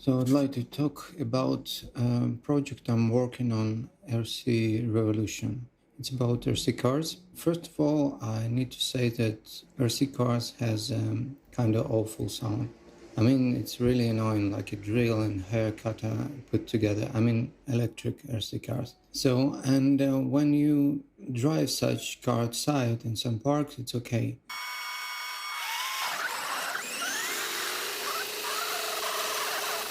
So I'd like to talk about a project I'm working on, RC Revolution. It's about RC cars. First of all, I need to say that RC cars has kind of awful sound. I mean, it's really annoying, like a drill and hair cutter put together. I mean, electric RC cars. So, and when you drive such car outside in some parks, it's okay.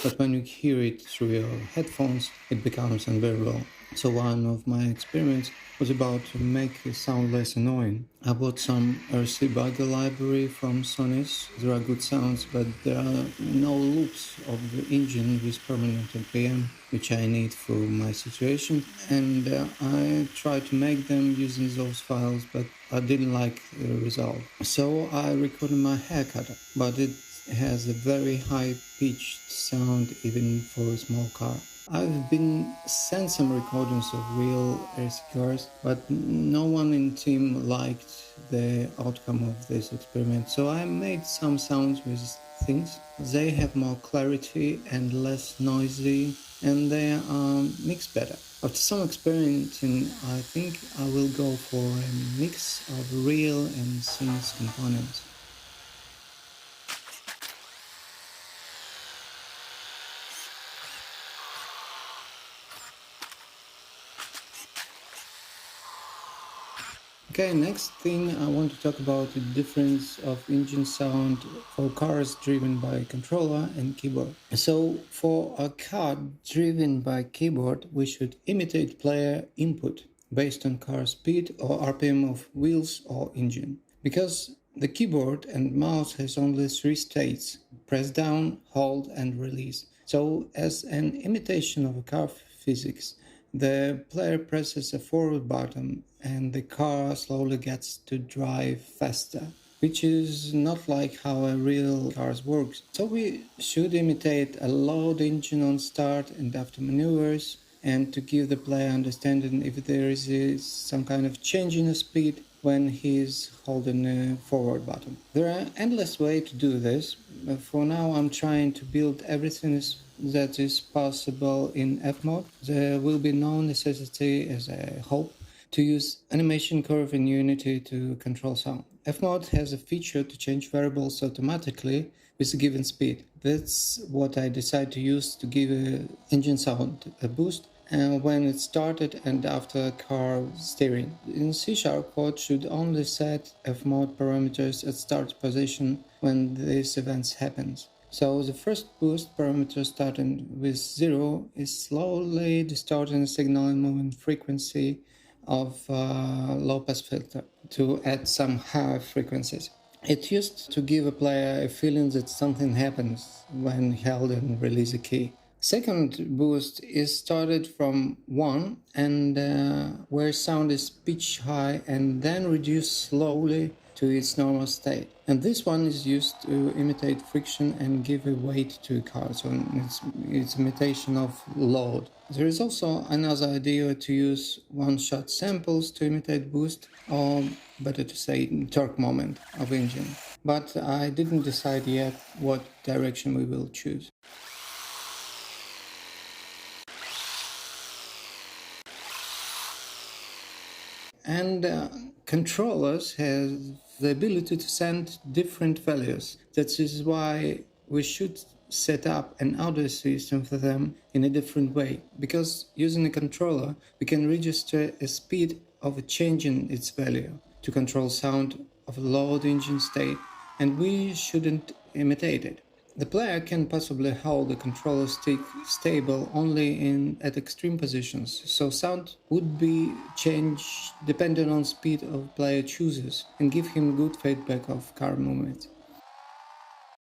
But when you hear it through your headphones, it becomes unbearable. So one of my experiments was about to make the sound less annoying. I bought some RC Bugger library from Sonis. There are good sounds, but there are no loops of the engine with permanent RPM, which I need for my situation. And I tried to make them using those files, but I didn't like the result. So I recorded my hair cutter, but it has a very high pitched sound even for a small car. I've been sent some recordings of real RC cars, but no one in team liked the outcome of this experiment. So I made some sounds with things. They have more clarity and less noisy, and they are mixed better. After some experimenting, I think I will go for a mix of real and synth components. Okay, next thing I want to talk about the difference of engine sound for cars driven by controller and keyboard. So for a car driven by keyboard, we should imitate player input based on car speed or RPM of wheels or engine. Because the keyboard and mouse has only three states: press down, hold and release. So as an imitation of a car physics, the player presses a forward button and the car slowly gets to drive faster, which is not like how a real car works. So we should imitate a loud engine on start and after maneuvers, and to give the player understanding if there is some kind of change in the speed when he's holding a forward button. There are endless ways to do this, but for now I'm trying to build everything that is possible in Fmod. There will be no necessity, as I hope, to use animation curve in Unity to control sound. Fmod has a feature to change variables automatically with a given speed. That's what I decided to use to give engine sound a boost when it started and after car steering. In C# code should only set Fmod parameters at start position when this event happens. So the first boost parameter starting with 0 is slowly distorting the signal and moving frequency of low-pass filter to add some higher frequencies. It used to give a player a feeling that something happens when held and release a key. Second boost is started from 1 and where sound is pitch high and then reduced slowly to its normal state. And this one is used to imitate friction and give a weight to a car, so it's imitation of load. There is also another idea to use one-shot samples to imitate boost, or better to say torque moment of engine. But I didn't decide yet what direction we will choose. And controllers have the ability to send different values. That is why we should set up an audio system for them in a different way. Because using a controller, we can register a speed of a change in its value to control sound of a loud engine state, and we shouldn't imitate it. The player can possibly hold the controller stick stable only at extreme positions, so sound would be changed depending on speed of player chooses and give him good feedback of car movement.